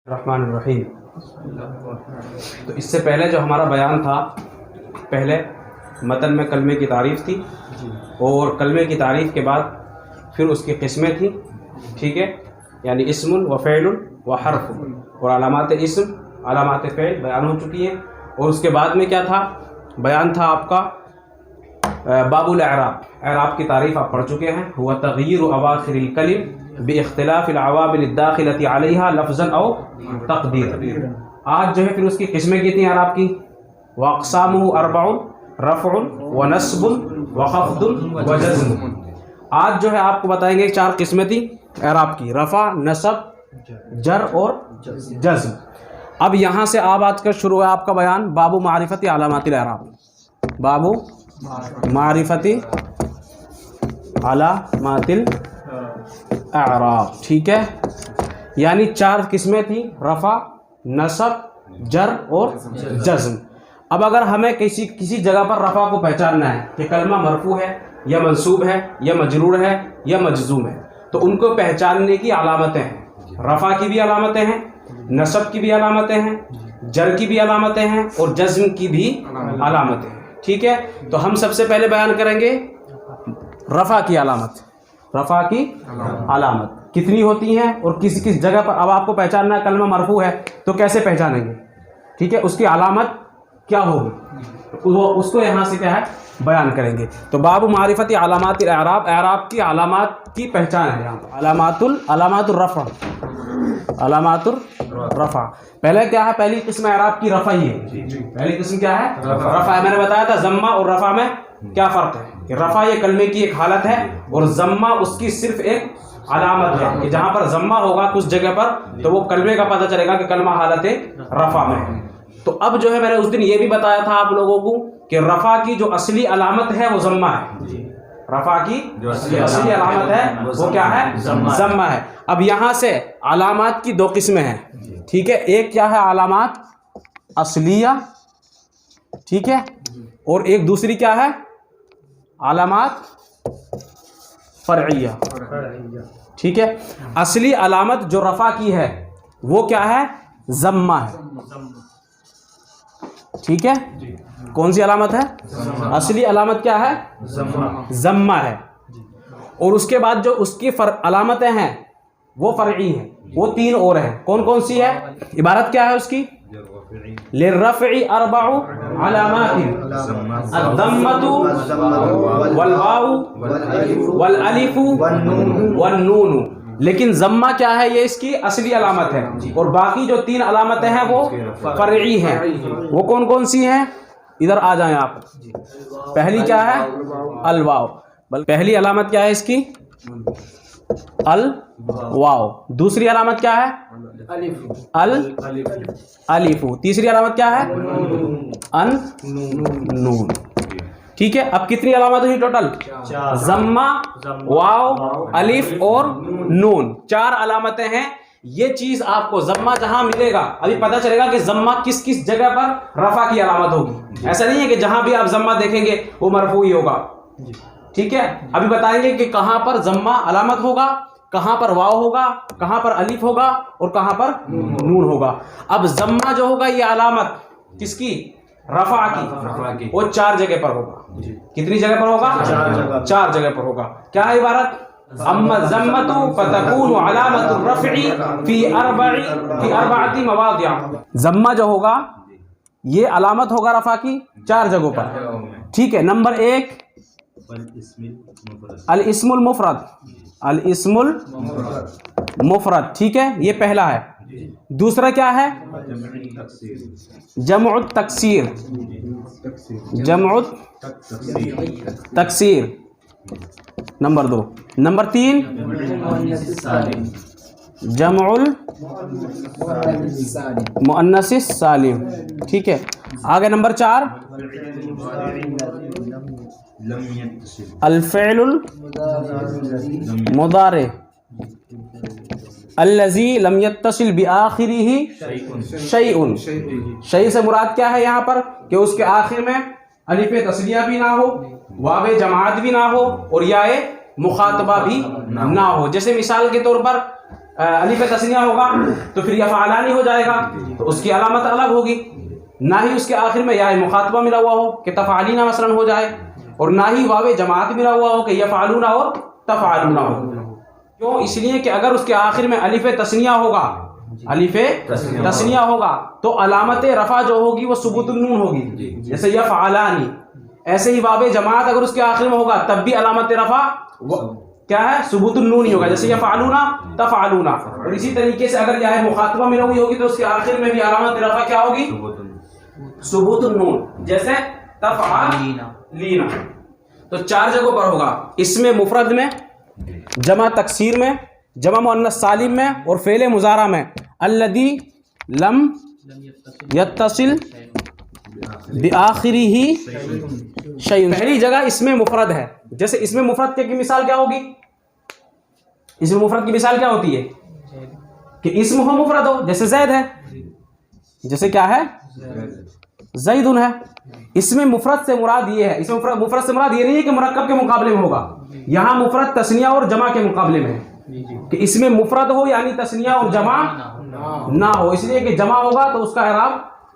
الرحمن الرحیم. تو اس سے پہلے جو ہمارا بیان تھا، پہلے متن میں کلمے کی تعریف تھی، اور کلمے کی تعریف کے بعد پھر اس کی قسمیں تھیں. ٹھیک ہے، یعنی اسم و فعل و حرف، اور علامات اسم علامات فعل بیان ہو چکی ہیں. اور اس کے بعد میں کیا تھا؟ بیان تھا آپ کا باب الاعراب. اعراب کی تعریف آپ پڑھ چکے ہیں. ہوا تغییر اواخر الکلم باختلاف العوامل الداخلة علیہا لفظا او تقدیر. آج جو ہے پھر اس کی قسمیں کی تھیں اعراب کی. واقسامہ اربع رفع ونصب وخفض وجزم. آج جو ہے آپ کو بتائیں گے 4 قسمیں تھیں اعراب کی: رفع، نصب، جر اور جزم. اب یہاں سے آج کا شروع ہے آپ کا بیان باب معرفت علامات الاعراب. باب معرفت علامات الاعراب. ٹھیک ہے، یعنی 4 قسمیں تھیں: رفع، نصب، جر اور جزم. اب اگر ہمیں کسی جگہ پر رفع کو پہچاننا ہے کہ کلمہ مرفوع ہے یا منصوب ہے یا مجرور ہے یا مجزوم ہے، تو ان کو پہچاننے کی علامتیں ہیں. رفع کی بھی علامتیں ہیں، نصب کی بھی علامتیں ہیں، جر کی بھی علامتیں ہیں، اور جزم کی بھی علامتیں ہیں. ٹھیک ہے، تو ہم سب سے پہلے بیان کریں گے رفع کی علامت. رفع کی علامت کتنی ہوتی ہیں اور کس جگہ پر. اب آپ کو پہچاننا ہے کلمہ مرفوع ہے تو کیسے پہچانیں گے؟ ٹھیک ہے، اس کی علامت کیا ہوگی، اس کو یہاں سے کیا ہے بیان کریں گے. تو باب معرفت علامات الاعراب، اعراب کی علامات کی پہچان ہے یہاں پر. علامات الرفع. علامات الرفع پہلے کیا ہے؟ پہلی قسم اعراب کی رفع ہی ہے. پہلی قسم کیا ہے؟ رفع. میں نے بتایا تھا ضمہ اور رفع میں کیا فرق ہے، کہ رفع یہ کلمے کی ایک حالت ہے اور ضمہ اس کی صرف ایک علامت ہے، کہ جہاں پر ضمہ ہوگا کچھ جگہ پر تو وہ کلمے کا پتہ چلے گا کہ کلمہ حالت رفع میں ہے. تو اب جو ہے میں نے اس دن یہ بھی بتایا تھا آپ لوگوں کو کہ رفع کی جو اصلی علامت ہے وہ ضمہ ہے. رفع کی جو اصلی علامت ہے وہ کیا ہے؟ ضمہ ہے. اب یہاں سے علامات کی 2 قسمیں ہیں. ٹھیک ہے، ایک کیا ہے؟ علامات اصلیہ. ٹھیک ہے، اور ایک دوسری کیا ہے؟ علامات فرعیہ. ٹھیک ہے، اصلی علامت جو رفع کی ہے وہ کیا ہے؟ ضمہ ہے. ٹھیک ہے، کون سی علامت ہے؟ اصلی علامت کیا ہے؟ ضمہ ہے. اور اس کے بعد جو اس کی علامتیں ہیں وہ فرعی ہیں. وہ 3 اور ہیں. کون کون سی ہے؟ عبارت کیا ہے اس کی؟ للرفع 4 علامات: الضمۃ والواو والالف والنون. لیکن ضمہ کیا ہے؟ یہ اس کی اصلی علامت ہے، اور باقی جو 3 علامتیں ہیں وہ فرعی ہیں. وہ کون کون سی ہیں؟ ادھر آ جائیں آپ. پہلی کیا ہے؟ الواو. پہلی علامت کیا ہے اس کی؟ الواو. دوسری علامت کیا ہے؟ الالف. تیسری علامت کیا ہے؟ النون. ٹھیک ہے، اب کتنی علامت ہوئی ٹوٹل؟ ضمہ، واو، الف اور نون. 4 علامتیں ہیں. یہ چیز آپ کو ضمہ جہاں ملے گا ابھی پتہ چلے گا کہ ضمہ کس کس جگہ پر رفع کی علامت ہوگی. ایسا نہیں ہے کہ جہاں بھی آپ ضمہ دیکھیں گے وہ مرفوع ہی ہوگا. ٹھیک ہے، ابھی بتائیں گے کہ کہاں پر ضمہ علامت ہوگا، کہاں پر واو ہوگا، کہاں پر الف ہوگا اور کہاں پر نون ہوگا. اب ضمہ جو ہوگا یہ علامت کس کی؟ رفع کی. وہ 4 جگہ پر ہوگا. کتنی جگہ پر ہوگا؟ 4 جگہ پر ہوگا. کیا ہے عبارت؟ اما الضمۃ فتكون علامۃ الرفع فی 4 مواضع. ضمہ جو ہوگا یہ علامت ہوگا رفع کی 4 جگہوں پر. ٹھیک ہے، نمبر 1 الاسم المفرد. الاسم المفرد. ٹھیک ہے، یہ پہلا ہے. دوسرا کیا ہے؟ جمع التکسیر. جمع التکسیر نمبر 2. نمبر 3 جمع المؤنث السالم. ٹھیک ہے، آگے نمبر 4 الفعل المضارع الذي لم يتصل بآخره شيء. شيء سے مراد کیا ہے یہاں پر؟ کہ اس کے آخر میں الف تثنیہ بھی نہ ہو، واو جماعت بھی نہ ہو، اور یا مخاطبہ بھی نہ ہو. جیسے مثال کے طور پر الف تسنیہ ہوگا تو پھر یفعلانی ہو جائے گا، تو اس کی علامت الگ ہوگی. نہ ہی اس کے آخر میں یا مخاطبہ ملا ہوا ہو کہ تفعلینا مثلا ہو جائے، اور نہ ہی واو جماعت ملا ہوا ہو کہ یفعلون اور تفعلون ہو. کیوں؟ اس لیے کہ اگر اس کے آخر میں الف تسنیہ ہوگا، الف تسنیہ ہوگا تو علامت رفع جو ہوگی وہ ثبوت النون ہوگی، جیسے یفعلانی. ایسے ہی واو جماعت اگر اس کے آخر میں ہوگا تب بھی علامت رفع کیا ہے؟ ثبوت النون ہی ہوگا، جیسے یفعلون تفعلون. اور اسی طریقے سے اگر یہ مخاطبہ ملا ہوئی ہوگی تو اس کے آخر میں بھی علامت رفع کیا ہوگی؟ ثبوت النون، جیسے تفعلینا. تو 4 جگہوں پر ہوگا، اس میں مفرد میں، جمع تکسیر میں، جمع مؤنث سالم میں، اور فعل مضارع میں. الذی لم یتصل بآخرہ شیء، پہلی جگہ اس میں مفرد ہے. جیسے اس میں مفرد کی مثال کیا ہوگی؟ اس میں مفرد کی مثال کیا ہوتی ہے کہ اسم ہو مفرد ہو، جیسے زید ہے، جیسے کیا ہے؟ زیدن ہے. اس میں مفرد سے مراد یہ ہے، اس میں مفرد سے مراد یہ نہیں ہے کہ مرکب کے مقابلے میں ہوگا، یہاں مفرد تثنیہ اور جمع کے مقابلے میں ہے کہ اس میں مفرد ہو یعنی تثنیہ اور جمع نہ ہو. اس لیے کہ جمع ہوگا تو اس کا اعراب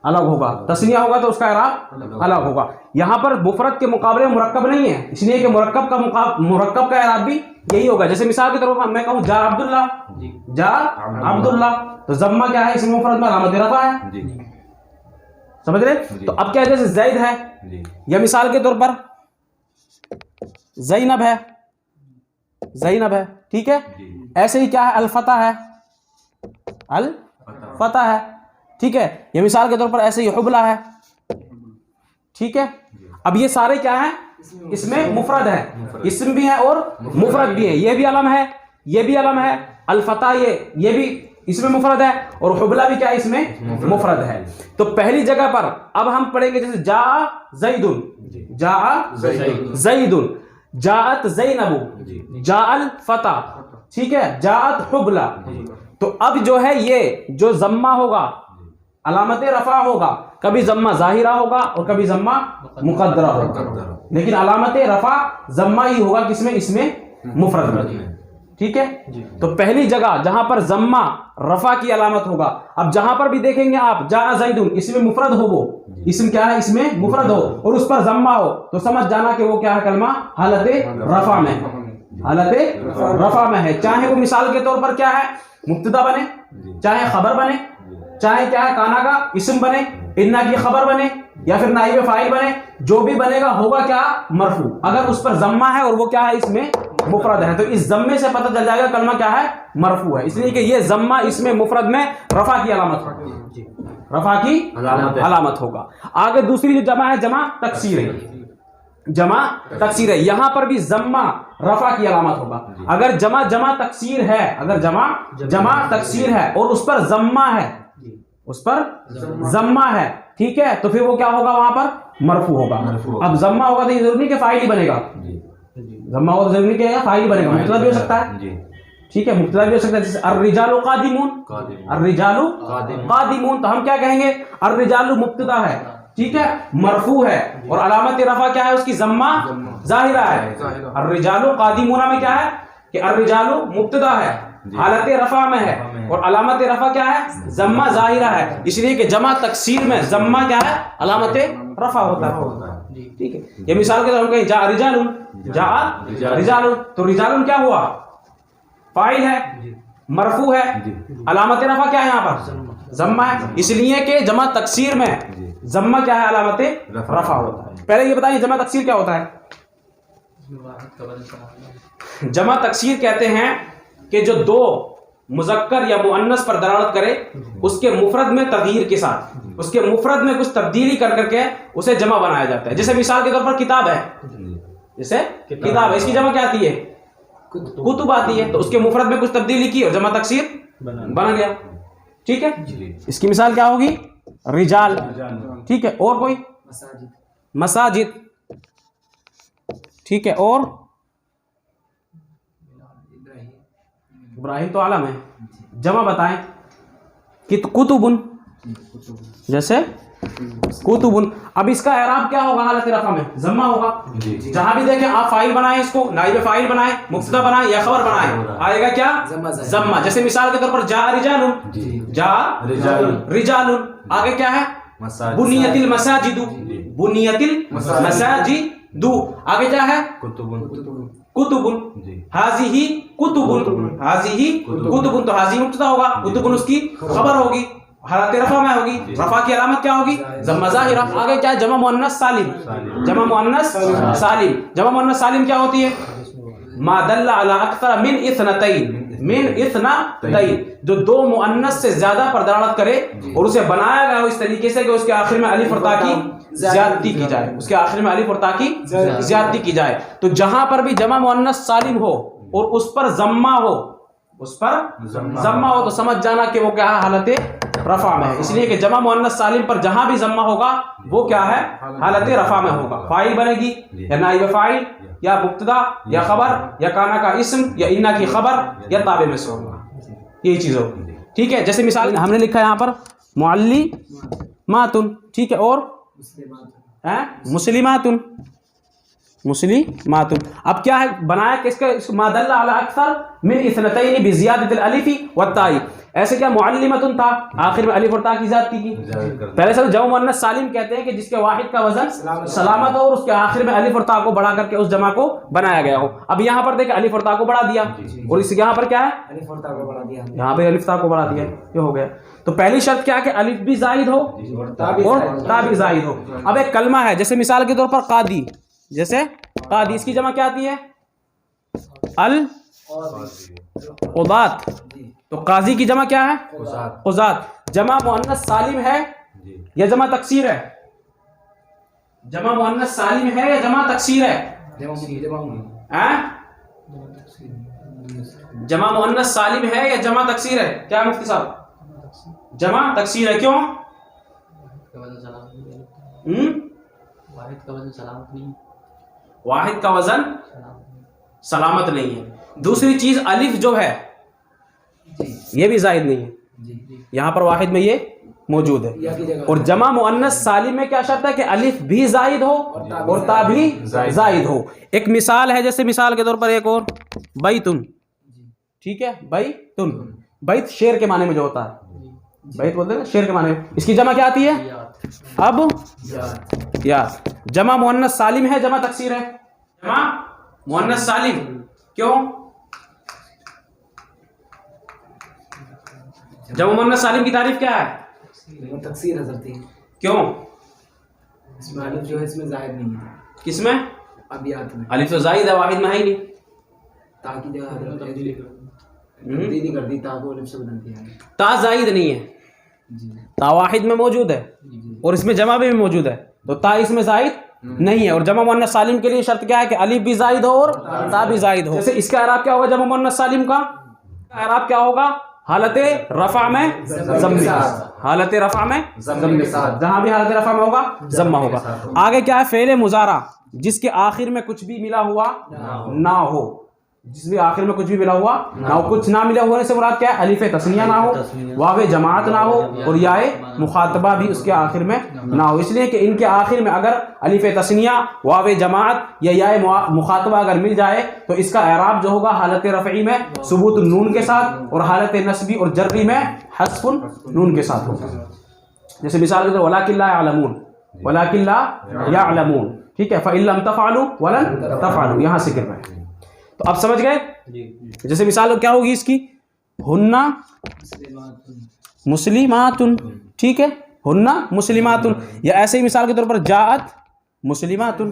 الگ ہوگا، تثنیہ ہوگا تو اس کا اعراب الگ ہوگا. یہاں پر مفرد کے مقابلے میں مرکب نہیں ہے، اس لیے کہ مرکب کا اعراب بھی یہی ہوگا. جیسے مثال کے طور پر میں کہوں جا عبداللہ، جا عبداللہ، تو ضمہ کیا ہے؟ اس میں مفرد میں علامت رفع ہے. سمجھ رہے؟ تو اب کیا جیسے زید ہے، یا مثال کے طور پر زینب ہے، زینب ہے، ٹھیک ہے. ایسے ہی کیا ہے؟ الفتح ہے، الفتح ہے، ٹھیک ہے. یہ مثال کے طور پر ایسے ہی حبلہ ہے، ٹھیک ہے. اب یہ سارے کیا ہیں؟ اس میں مفرد ہے، اسم بھی ہے اور مفرد بھی ہے. یہ بھی علم ہے، یہ بھی علم ہے. الفتح یہ بھی اس میں مفرد ہے، اور حبلہ بھی کیا ہے؟ اس میں مفرد ہے. تو پہلی جگہ پر اب ہم پڑھیں گے جیسے جا زیدن، جا زیدن، جاءت زینب، جا الفتح، ٹھیک ہے، جاءت حبلہ. تو اب جو ہے یہ جو ضمہ ہوگا علامت رفع ہوگا، کبھی ضمہ ظاہرہ ہوگا اور کبھی ضمہ مقدرہ ہوگا، لیکن علامت رفع ضمہ ہی ہوگا کس میں؟ اس میں مفرد میں، ٹھیک ہے. تو پہلی جگہ جہاں پر ضمہ رفع کی علامت ہوگا. اب جہاں پر بھی دیکھیں گے آپ جاء زیدن، اس میں مفرد ہو، وہ اسم کیا ہے؟ اس میں مفرد ہو اور اس پر ضمہ ہو، تو سمجھ جانا کہ وہ کیا ہے؟ کلمہ حالت رفع میں، حالت رفع میں ہے. چاہے وہ مثال کے طور پر کیا ہے؟ مبتدا بنے، چاہے خبر بنے، چاہے کیا ہے؟ کانا کا اسم بنے، انا کی خبر بنے، یا پھر نائب فاعل بنے، جو بھی بنے گا ہوگا کیا؟ مرفوع. اگر اس پر ضمہ ہے اور وہ کیا ہے؟ اس میں مفرد ہے، تو اس ضمے سے پتہ چل جائے گا کلمہ کیا ہے؟ مرفوع ہے. اس لیے کہ یہ ضمہ اس میں مفرد میں رفع کی علامت ہوگی، رفع کی علامت ہوگا. آگے دوسری جو جمع ہے جمع تکسیر ہے، جمع تکسیر ہے. یہاں پر بھی ضمہ رفع کی علامت ہوگا. اگر جمع تکسیر ہے، اگر جمع تکسیر ہے اور اس پر ضمہ ہے، اس پر ضمہ ہے، ٹھیک ہے، تو پھر وہ کیا ہوگا؟ وہاں پر مرفوع ہوگا. اب ضمہ ہوگا تو یہ ضروری کہ فاعل ہی بنے گا، ضمہ ہوگا تو ضروری کہ فاعل بنے گا، مبتدا بھی ہو سکتا ہے، ٹھیک ہے، مبتدا بھی ہو سکتا ہے. جیسے الرجال قادمون، الرجال قادمون، تو ہم کیا کہیں گے؟ الرجال مبتدا ہے، ٹھیک ہے، مرفوع ہے، اور علامت رفع کیا ہے؟ اس کی ضمہ ظاہرہ ہے. الرجال قادمون میں کیا ہے کہ الرجال مبتدا ہے، حالت رفع میں ہے، اور علامت رفع کیا ہے؟ ضمہ ظاہرہ ہے. اس لیے کہ جمع تکسیر میں ضمہ کیا ہے؟ علامت رفع ہوتا ہے، ٹھیک ہے. یہ مثال کے طور پر کہیں جاء رجال، جاء رجال، تو رجال کیا ہوا؟ فاعل ہے، مرفوع ہے، علامت رفع کیا ہے؟ یہاں پر ضمہ ہے. اس لیے کہ جمع تکسیر میں ضمہ کیا ہے؟ علامت رفع ہوتا ہے. پہلے یہ بتائیے جمع تکسیر کیا ہوتا ہے؟ جمع تکسیر کہتے ہیں کہ جو دو مذکر یا مؤنث پر دلالت کرے، اس کے مفرد میں تغییر کے ساتھ، اس کے مفرد میں کچھ تبدیلی کر کے اسے جمع بنایا جاتا ہے. جیسے مثال کے طور پر کتاب ہے، جیسے کتاب ہے، اس کی جمع کیا آتی ہے؟ کتب آتی ہے. تو اس کے مفرد میں کچھ تبدیلی کی اور جمع تکسیر بن گیا، ٹھیک ہے. اس کی مثال کیا ہوگی؟ رجال، ٹھیک ہے. اور کوئی؟ مساجد، ٹھیک ہے. اور ابراہیم تو عالم ہے. جمع بتائیں. کتبن، جیسے کتب. اب اس کا اعراب کیا ہوگا حالت رفع میں؟ ضمہ ہوگا. جہاں بھی دیکھیں آپ فاعل بنائیں، اس کو نائب فاعل بنائیں، مبتدا بنائیں یا خبر بنائیں، آئے گا کیا؟ ضمہ. جیسے مثال کے طور پر جاء رجال، جاء رجال. آگے کیا ہے؟ بنیت المساجد، بنیت المساجد. آگے کیا ہے؟ کتب. ہذہ کتب، ہذہ کتب. تو ہذہ مبتدا ہوگا، کتب اس کی خبر ہوگی، حالت رفع میں ہوگی. رفع کی علامت کیا ہوگی؟ ضمہ ظاہرہ. آگے کیا ہے؟ جمع مؤنث سالم. جمع مؤنث سالم. جمع مؤنث سالم کیا ہوتی ہے؟ ما دل علی اکثر من اثنتین، من اثنتین، جو دو مؤنث سے زیادہ پر دلالت کرے اور اسے بنایا گیا ہو اس طریقے سے کہ اس کے آخر میں الف اور تا کی زیادتی کی جائے، اس کے آخر میں الف اور تا کی زیادتی کی جائے. تو جہاں پر بھی جمع مؤنث سالم ہو اور اس پر ضمہ ہو، اس پر ضمہ ہو، تو سمجھ جانا کہ وہ کیا ہے؟ حالت رفع میں ہے. اس لیے کہ جمع مؤنث سالم پر جہاں بھی ضمہ ہوگا وہ کیا ہے؟ حالت رفع میں ہوگا. فاعل بنے گی یا نائب فاعل یا مبتدا یا خبر یا کانا کا اسم یا انا کی خبر یا تابع میں سے ہوگا. یہی چیز ہوگی. ٹھیک ہے. جیسے مثال ہم نے لکھا ہے یہاں پر معلماتن، ٹھیک ہے، اور مسلماتن، مسلماتن. اب کیا ہے؟ بنایا کس کا؟ ما دل علی اکثر من اثنتین بزیادۃ الالف والتاء. ایسے کیا؟ معلمتن تھا، آخر میں الف اور تا کی زیادتی کی. پہلے سے جمع مؤنث سالم کہتے ہیں کہ جس کے واحد کا وزن سلامت ہو اور اس کے آخر میں الف اور تا کو بڑھا کر کے اس جمع کو بنایا گیا ہو. اب یہاں پر دیکھیں الف اور تا کو بڑھا دیا اور اس یہاں پر کیا ہے؟ الف اور تا کو بڑھا دیا. یہاں پہ الف تا کو بڑھا دیا، یہ ہو گیا. تو پہلی شرط کیا کہ الف بھی زائد ہو اور تا بھی زائد ہو. اب ایک کلمہ ہے، جیسے مثال کے طور پر قاضی، جیسے قاضی، اس کی جمع کیا آتی ہے؟ القضاۃ. تو قاضی کی جمع کیا ہے؟ قضاۃ. جمع مؤنث سالم ہے یا جمع تکسیر ہے؟ جمع مؤنث سالم ہے یا جمع تکسیر ہے؟ جمع مؤنث سالم ہے یا جمع تکسیر ہے؟ کیا مفتی صاحب؟ جمع تکسیر ہے. کیوں؟ واحد کا وزن سلامت نہیں ہے. دوسری چیز الف جو ہے یہ بھی زائد نہیں ہے، یہاں پر واحد میں یہ موجود ہے. اور جمع مؤنث سالم میں کیا شرط ہے کہ الف بھی زائد ہو اور تا بھی زائد ہو. ایک مثال ہے، جیسے مثال کے طور پر ایک اور بیتن، ٹھیک ہے، بیتن. بیت شیر کے معنی میں جو ہوتا ہے، بیت بولتے ہیں نا شیر کے معنی میں. اس کی جمع کیا آتی ہے؟ اب یا جمع مؤنث سالم ہے، جمع تکسیر ہے؟ جمع مؤنث سالم. کیوں؟ جمع مؤنث سالم کی تعریف کیا ہے؟ تکسیر حضرت. کیوں؟ اس میں الف جو ہے اس میں زائد نہیں ہے. کس میں؟ ابیات میں الف تو زائد ہے، واحد میں ہے ہی نہیں. تا کی جگہ حضرت تبدیلی کر دی، تا کو الف سے بدل دیا ہے. تا زائد نہیں ہے، تا واحد میں موجود ہے اور اس میں جمع بھی موجود ہے، تو تا اس میں زائد نہیں ہے. اور جمع مؤنث سالم کے لیے شرط کیا ہے کہ الف بھی زائد ہو اور تا بھی زائد ہو. جیسے اس کا اعراب کیا ہوگا؟ جمع مؤنث سالم کا اعراب کیا ہوگا؟ حالت رفع میں ضم، حالت رفع میں ضم، جہاں بھی حالت رفع میں ہوگا ضمہ ہوگا. آگے کیا ہے؟ فعل مضارع جس کے آخر میں کچھ بھی ملا ہوا نہ ہو، جس بھی آخر میں کچھ بھی ملا ہوا نہ ہو. کچھ نہ ملا ہونے سے مراد کیا ہے؟ الف تثنیہ نہ ہو، واو جماعت نہ ہو اور یا مخاطبہ بھی اس کے آخر میں نہ ہو. اس لیے کہ ان کے آخر میں اگر الف تثنیہ، واو جماعت یا مخاطبہ اگر مل جائے تو اس کا اعراب جو ہوگا حالت رفعی میں ثبوت النون کے ساتھ اور حالت نصبی اور جری میں حذف النون کے ساتھ ہوگا. جیسے مثال کے طور وَلَٰكِن لَا يَعْلَمُونَ، وَلَٰكِن لَا يَعْلَمُونَ، ٹھیک ہے. فَإِن لَّمْ تَفْعَلُوا وَلَن تَفْعَلُوا، یہاں ذکر ہے. تو اب سمجھ گئے؟ جیسے مثال کیا ہوگی اس کی؟ ہنہ مسلماتن، ٹھیک ہے، ہنہ مسلماتن. یا ایسے ہی مثال کے طور پر جاءت مسلماتن.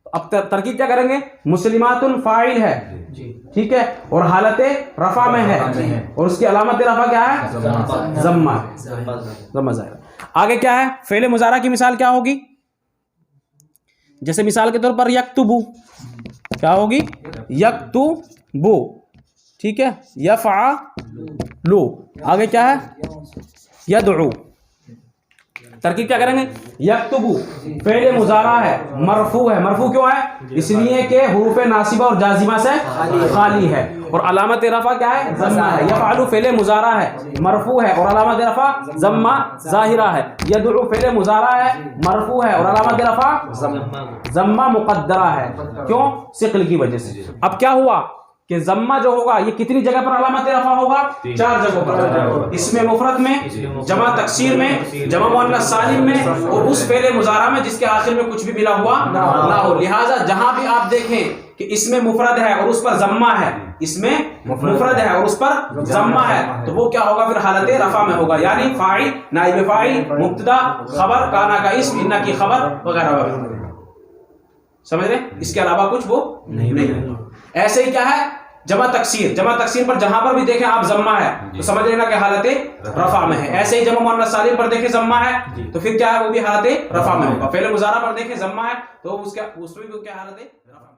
اب ترکیب کیا کریں گے؟ مسلماتن فاعل ہے، ٹھیک ہے، اور حالت رفع میں ہے اور اس کی علامت رفع کیا ہے؟ ضمہ، ضمہ ظاہر. آگے کیا ہے؟ فعل مضارع کی مثال کیا ہوگی؟ جیسے مثال کے طور پر یکتبو، کیا ہوگی؟ یکتبو، ٹھیک ہے، یفعلو. آگے کیا ہے؟ یدعو، ترکیب کیا کریں گے؟ یکتبو فعل مضارع ہے، مرفوع ہے، مرفوع کیوں ہے؟ اس لیے کہ حروف ناصبہ اور جازمہ سے خالی ہے، اور علامت رفع کیا ہے؟ ضمہ ہے۔ یفعل فعل مضارع ہے، مرفوع ہے، اور علامت رفع ضمہ ظاہرہ ہے۔ یدعو فعل مضارع ہے، مرفوع ہے، اور علامت رفع ضمہ مقدرہ ہے، کیوں؟ ثقل کی وجہ سے۔ اب کیا ہوا کہ ضمہ جو ہوگا یہ کتنی جگہ پر علامت رفع ہوگا؟ 4 جگہوں پر، اس میں مفرد میں، جمع تکسیر میں، جمع مؤنث سالم میں، اور اس فعل مضارع میں جس کے آخر میں کچھ بھی ملا ہوا نہ ہو۔ لہٰذا جہاں بھی آپ دیکھیں کہ اس میں مفرد ہے اور اس پر ضمہ ہے، اس میں مفرد ہے اور اس پر ضمہ ہے، تو وہ کیا ہوگا؟ پھر حالت رفع میں ہوگا، یعنی فاعل، نائب فاعل، مبتدا، خبر، کانا کا اسم، انہ کی خبر وغیرہ وغیرہ۔ سمجھ رہے؟ اس کے علاوہ کچھ وہ نہیں۔ ایسے ہی کیا ہے؟ جمع تکسیر، جمع تکسیر پر جہاں پر بھی دیکھیں آپ ضمہ ہے تو سمجھ لینا کہ حالت رفع میں ہے۔ ایسے ہی جمع مؤنث سالم پر دیکھیں ضمہ ہے تو پھر کیا ہے؟ وہ بھی حالت رفع میں ہوگا۔ فعل مضارع پر دیکھیں ضمہ ہے تو اس میں بھی کیا حالت رفع